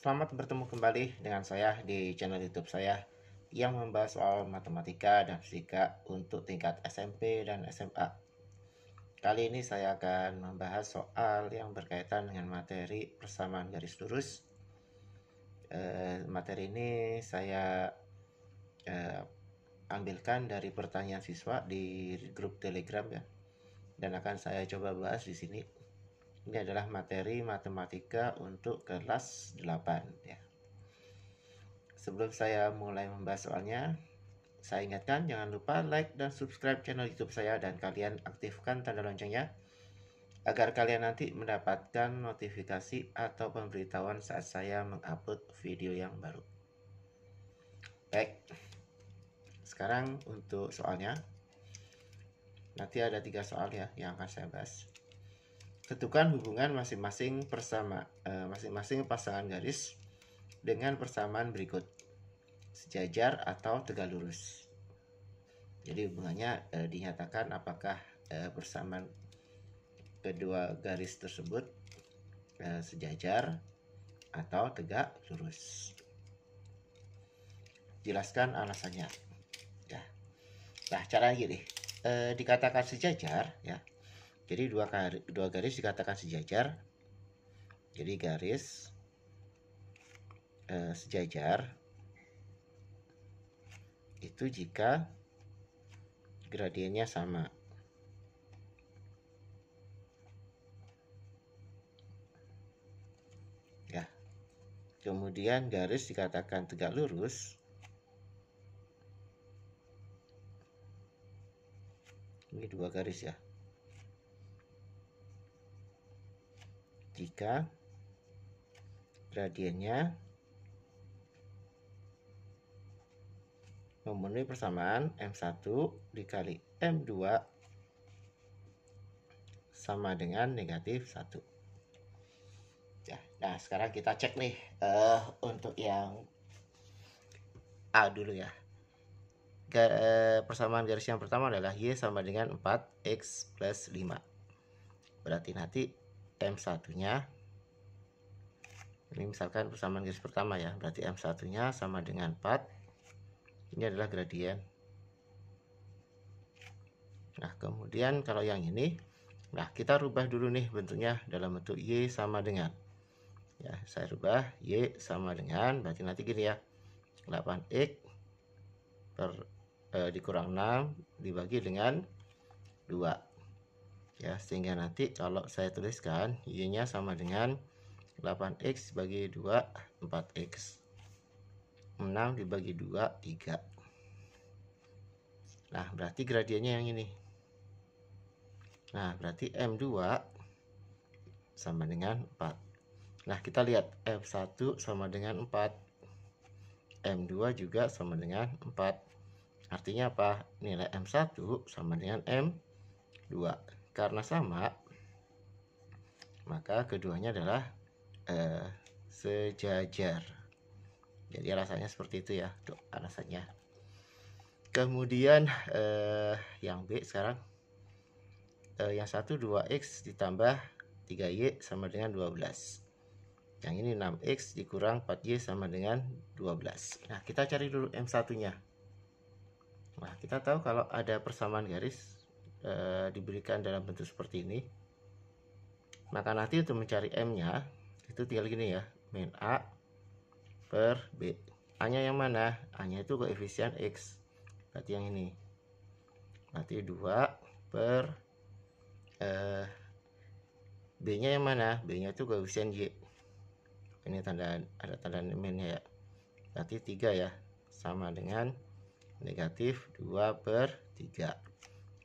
Selamat bertemu kembali dengan saya di channel YouTube saya yang membahas soal matematika dan fisika untuk tingkat SMP dan SMA. Kali ini saya akan membahas soal yang berkaitan dengan materi persamaan garis lurus. Materi ini saya ambilkan dari pertanyaan siswa di grup Telegram ya, dan akan saya coba bahas di sini. Ini adalah materi matematika untuk kelas 8 ya. Sebelum saya mulai membahas soalnya, saya ingatkan jangan lupa like dan subscribe channel YouTube saya dan kalian aktifkan tanda loncengnya agar kalian nanti mendapatkan notifikasi atau pemberitahuan saat saya mengupload video yang baru. Baik, sekarang untuk soalnya. Nanti ada 3 soal ya yang akan saya bahas. Tentukan hubungan masing-masing pasangan garis dengan persamaan berikut: sejajar atau tegak lurus. Jadi hubungannya dinyatakan apakah persamaan kedua garis tersebut sejajar atau tegak lurus. Jelaskan alasannya ya. Nah, caranya gini, dikatakan sejajar ya. Jadi dua garis dikatakan sejajar. Jadi garis sejajar itu jika gradiennya sama. Ya. Kemudian garis dikatakan tegak lurus ini dua garis ya. Jika gradiennya memenuhi persamaan M1 dikali M2 sama dengan negatif 1. Ya, nah sekarang kita cek nih untuk yang A dulu ya. Persamaan garis yang pertama adalah Y sama dengan 4X plus 5. Berarti nanti M1 nya, ini misalkan persamaan garis pertama ya, berarti M1 nya sama dengan 4. Ini adalah gradien. Nah kemudian kalau yang ini, nah kita rubah dulu nih bentuknya dalam bentuk Y sama dengan, ya saya rubah Y sama dengan, berarti nanti gini ya, 8X per dikurang 6 dibagi dengan 2 ya, sehingga nanti kalau saya tuliskan Y nya sama dengan 8X bagi 2 4X, 6 dibagi 2 3. Nah berarti gradiennya yang ini. Nah berarti M2 sama dengan 4. Nah kita lihat M1 sama dengan 4, M2 juga sama dengan 4. Artinya apa? Nilai M1 sama dengan M2. Karena sama, maka keduanya adalah sejajar. Jadi alasannya seperti itu ya, tuh alasannya. Kemudian yang B sekarang, yang satu 2X ditambah 3Y sama dengan 12. Yang ini 6X dikurang 4Y sama dengan 12. Nah kita cari dulu M1 nya. Nah kita tahu kalau ada persamaan garis diberikan dalam bentuk seperti ini, maka nanti untuk mencari M nya itu tinggal gini ya, min A per B. A nya yang mana? A nya itu koefisien X, berarti yang ini. Berarti 2 per B nya yang mana? B nya itu koefisien Y. Ini ada tanda minnya ya, berarti 3 ya, sama dengan negatif 2 per 3.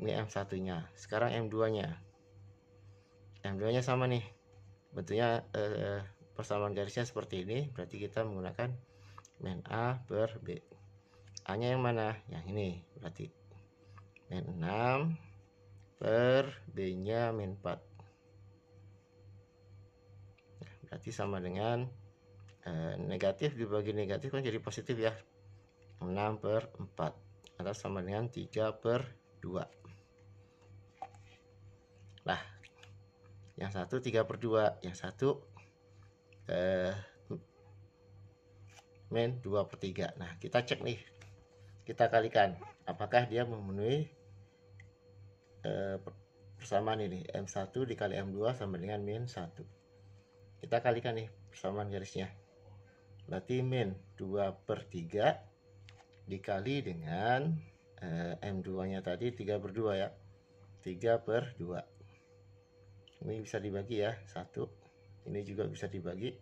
Ini M1 nya. Sekarang M2 nya, M2 nya sama nih bentuknya, persamaan garisnya seperti ini, berarti kita menggunakan min A per B. A nya yang mana? Yang ini, berarti min 6 per B nya min 4. Nah, berarti sama dengan negatif dibagi negatif kan jadi positif ya, 6 per 4 atau sama dengan 3 per 2. Nah yang satu 3 per 2, yang satu min 2/3. Nah, kita cek nih, kita kalikan apakah dia memenuhi persamaan ini. M1 dikali M2 sama dengan min 1. Kita kalikan nih persamaan garisnya, berarti min 2/3 dikali dengan M2 nya tadi 3/2 ya, 3/2. Ini bisa dibagi ya, 1. Ini juga bisa dibagi.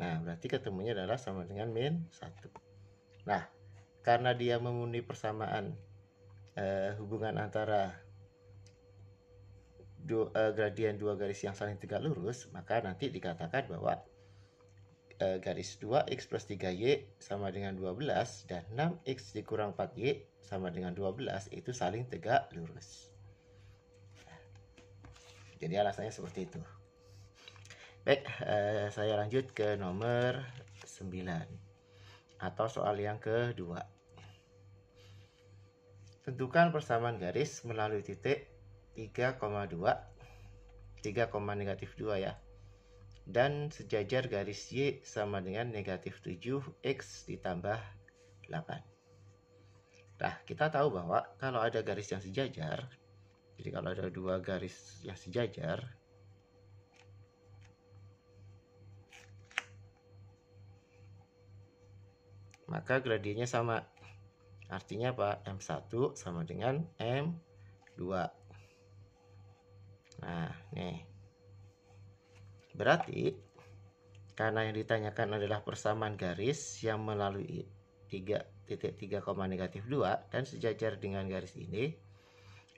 Nah, berarti ketemunya adalah sama dengan min 1. Nah, karena dia memenuhi persamaan hubungan antara gradien dua garis yang saling tegak lurus, maka nanti dikatakan bahwa garis 2x plus 3y sama dengan 12 dan 6x dikurang 4y sama dengan 12 itu saling tegak lurus. Jadi alasannya seperti itu. Baik, saya lanjut ke nomor 9 atau soal yang kedua. Tentukan persamaan garis melalui titik 3,2 -2 ya, dan sejajar garis Y sama dengan negatif 7x ditambah 8. Nah, kita tahu bahwa kalau ada garis yang sejajar, jadi kalau ada dua garis yang sejajar, maka gradiennya sama. Artinya apa? M1 sama dengan M2. Nah, nih. Berarti karena yang ditanyakan adalah persamaan garis yang melalui titik 3,-2 dan sejajar dengan garis ini,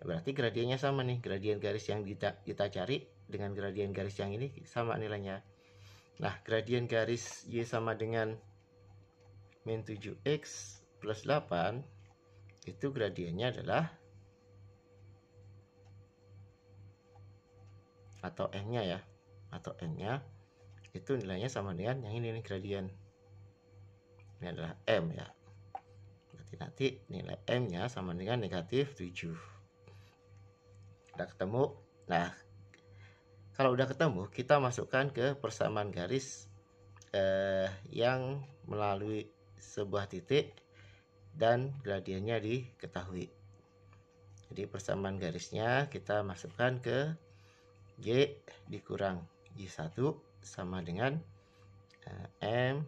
berarti gradiennya sama nih. Gradien garis yang kita cari dengan gradien garis yang ini sama nilainya. Nah, gradien garis Y sama dengan min 7x plus 8 itu gradiennya adalah, atau M-nya ya, atau M-nya itu nilainya sama dengan yang ini nih, gradien. Ini adalah M ya. Berarti nanti nilai M-nya sama dengan negatif 7. Udah ketemu. Nah, kalau udah ketemu, kita masukkan ke persamaan garis yang melalui sebuah titik dan gradiennya diketahui. Jadi persamaan garisnya kita masukkan ke Y dikurang Y1 sama dengan M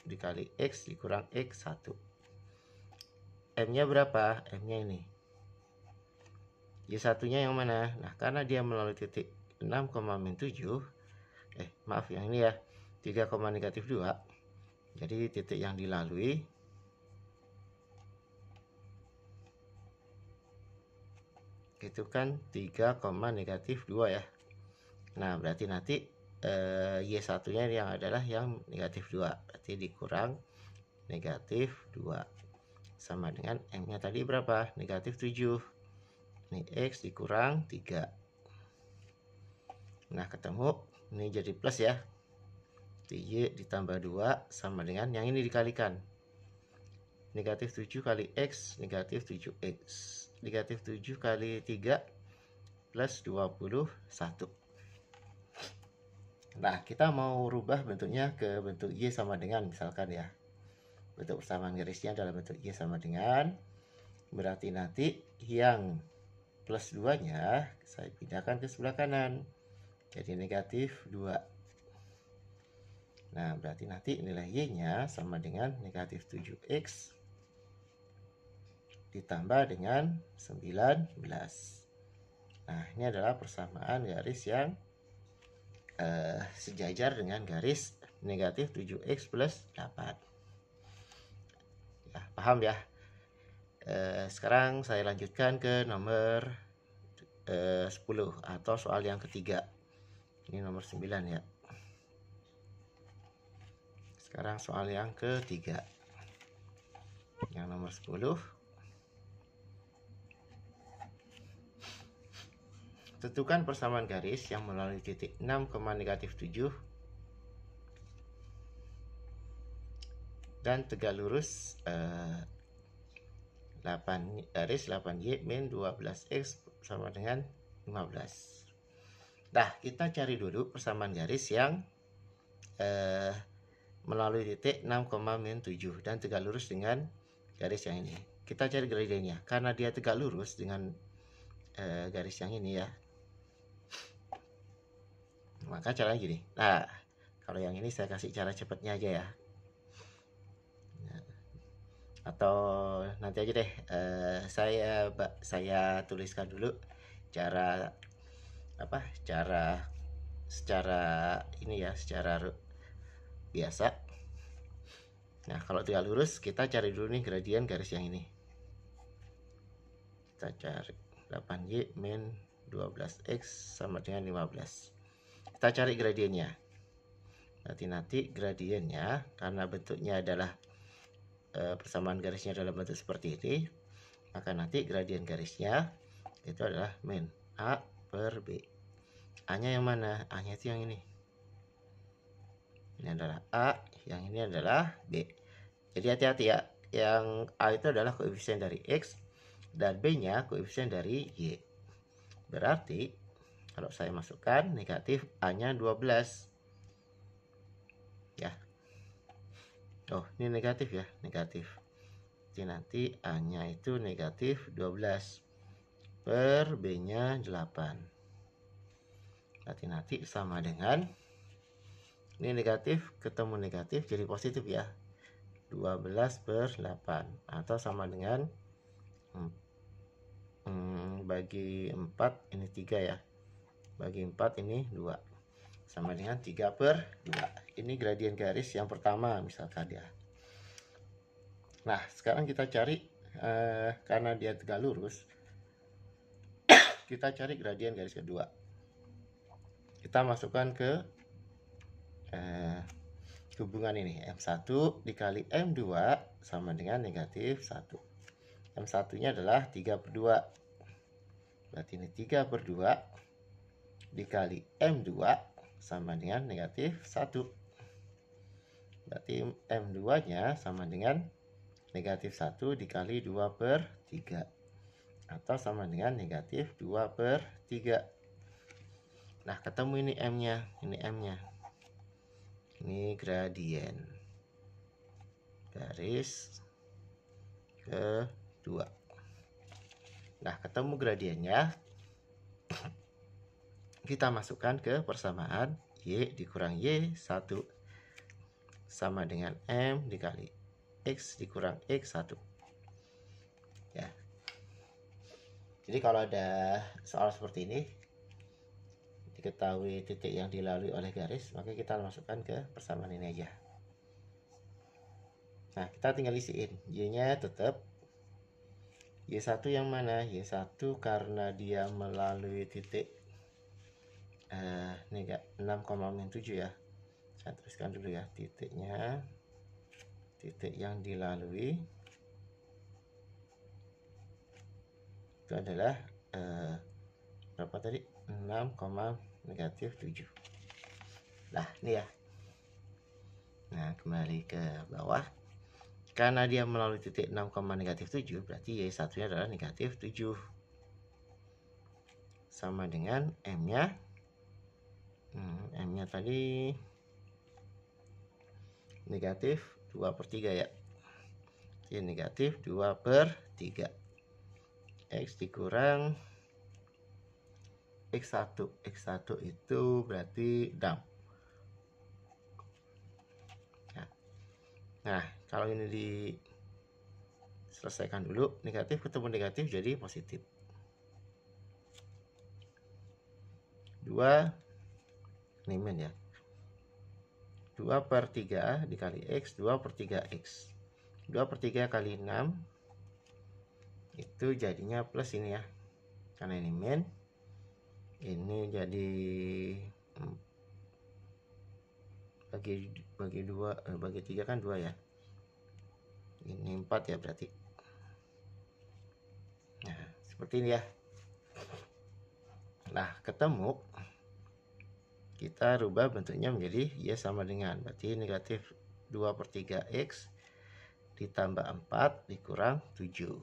dikali X dikurang X1. M-nya berapa? M-nya ini. Y1-nya yang mana? Nah, karena dia melalui titik 6,-7, maaf yang ini ya, 3,-2. Jadi titik yang dilalui itu kan 3,-2 ya. Nah, berarti nanti Y1-nya yang adalah yang negatif 2. Berarti dikurang negatif 2. Sama dengan M-nya tadi berapa? Negatif 7. Ini X dikurang 3. Nah, ketemu. Ini jadi plus ya. Y ditambah 2 sama dengan yang ini dikalikan. Negatif 7 kali X, negatif 7X. Negatif 7 kali 3 plus 21. Nah, kita mau rubah bentuknya ke bentuk Y sama dengan, misalkan ya. Bentuk persamaan garisnya adalah bentuk Y sama dengan. Berarti nanti yang plus 2-nya saya pindahkan ke sebelah kanan. Jadi negatif 2. Nah, berarti nanti nilai Y-nya sama dengan negatif 7X ditambah dengan 19. Nah, ini adalah persamaan garis yang sejajar dengan garis negatif 7x plus 8. Ya, paham ya? Sekarang saya lanjutkan ke nomor 10 atau soal yang ketiga. Ini nomor 9 ya. Sekarang soal yang ketiga. Yang nomor 10. Tentukan persamaan garis yang melalui titik 6,-7 dan tegak lurus 8y min 12x sama dengan 15. Nah, kita cari dulu persamaan garis yang melalui titik 6,-7 dan tegak lurus dengan garis yang ini. Kita cari gradiennya. Karena dia tegak lurus dengan garis yang ini ya, maka caranya gini. Nah, kalau yang ini saya kasih cara cepatnya aja ya, atau nanti aja deh, saya tuliskan dulu cara secara ini ya, secara biasa. Nah, kalau tegak lurus kita cari dulu nih gradien garis yang ini. Kita cari 8y min 12x sama dengan 15. Kita cari gradiennya. Nanti gradiennya, karena bentuknya adalah persamaan garisnya dalam bentuk seperti ini, maka nanti gradien garisnya itu adalah min A per B. A nya yang mana? A nya itu yang ini. Ini adalah A, yang ini adalah B. Jadi hati-hati ya, yang A itu adalah koefisien dari X dan B nya koefisien dari Y. Berarti kalau saya masukkan negatif, A nya 12 ya. Oh, ini negatif ya, negatif. Jadi nanti A nya itu negatif 12 per B nya 8. Nanti sama dengan, ini negatif ketemu negatif jadi positif ya, 12 per 8, atau sama dengan bagi 4 ini 3 ya, bagi 4 ini 2, sama dengan 3 per 2. Ini gradien garis yang pertama misalkan ya. Nah, sekarang kita cari, karena dia tegak lurus, kita cari gradien garis kedua. Kita masukkan ke hubungan ini, M1 dikali M2 sama dengan negatif 1. M1 nya adalah 3 per 2, berarti ini 3 per 2 dikali M2 sama dengan negatif 1. Berarti M2 nya sama dengan negatif 1 dikali 2 per 3, atau sama dengan negatif 2 per 3. Nah, ketemu ini M nya, ini M nya, ini gradien garis kedua. Nah, ketemu gradiennya, kita masukkan ke persamaan Y dikurang Y1 sama dengan M dikali X dikurang X1 ya. Jadi kalau ada soal seperti ini, diketahui titik yang dilalui oleh garis, maka kita masukkan ke persamaan ini aja. Nah, kita tinggal isiin. Y nya tetap Y1 yang mana? Y1 karena dia melalui titik 6,-7 ya. Saya tuliskan dulu ya titiknya, titik yang dilalui itu adalah berapa tadi? 6,-7. Nah, ini ya. Nah, kembali ke bawah. Karena dia melalui titik 6,-7, berarti Y1 nya adalah negatif 7 sama dengan M nya. M nya tadi negatif 2 per 3 ya. Jadi negatif 2 per 3. X dikurang X1. X1 itu berarti 6. Nah, kalau ini diselesaikan dulu, negatif ketemu negatif jadi positif. 2 ini min ya. 2 per 3 dikali X, 2 per 3X. 2 per 3 kali 6 itu jadinya plus ini ya, karena ini min, ini jadi bagi 2, bagi 3 kan 2 ya, ini 4 ya berarti. Nah, seperti ini ya. Nah, ketemu, kita rubah bentuknya menjadi Y sama dengan, berarti negatif 2 per 3X ditambah 4 dikurang 7,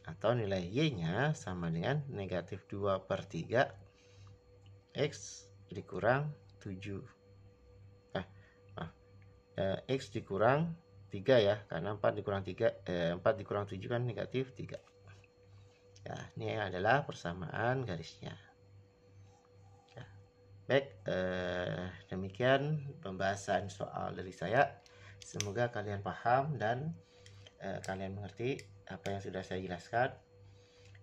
atau nilai Y nya sama dengan negatif 2 per 3 X dikurang 7. X dikurang 3 ya, karena 4 dikurang 3 4 dikurang 7 kan negatif 3. Ya, ini adalah persamaan garisnya. Ya. Baik, demikian pembahasan soal dari saya. Semoga kalian paham dan kalian mengerti apa yang sudah saya jelaskan.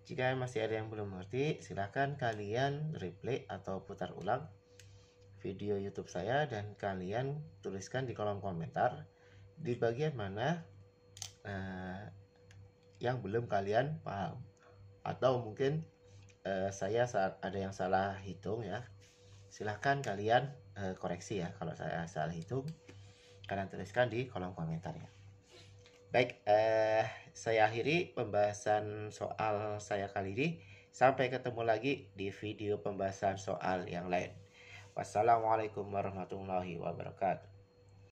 Jika masih ada yang belum mengerti, silahkan kalian replay atau putar ulang video YouTube saya dan kalian tuliskan di kolom komentar di bagian mana yang belum kalian paham, atau mungkin saya ada yang salah hitung ya. Silahkan kalian koreksi ya kalau saya salah hitung, kalian tuliskan di kolom komentar ya. Baik, saya akhiri pembahasan soal saya kali ini. Sampai ketemu lagi di video pembahasan soal yang lain. Wassalamualaikum warahmatullahi wabarakatuh.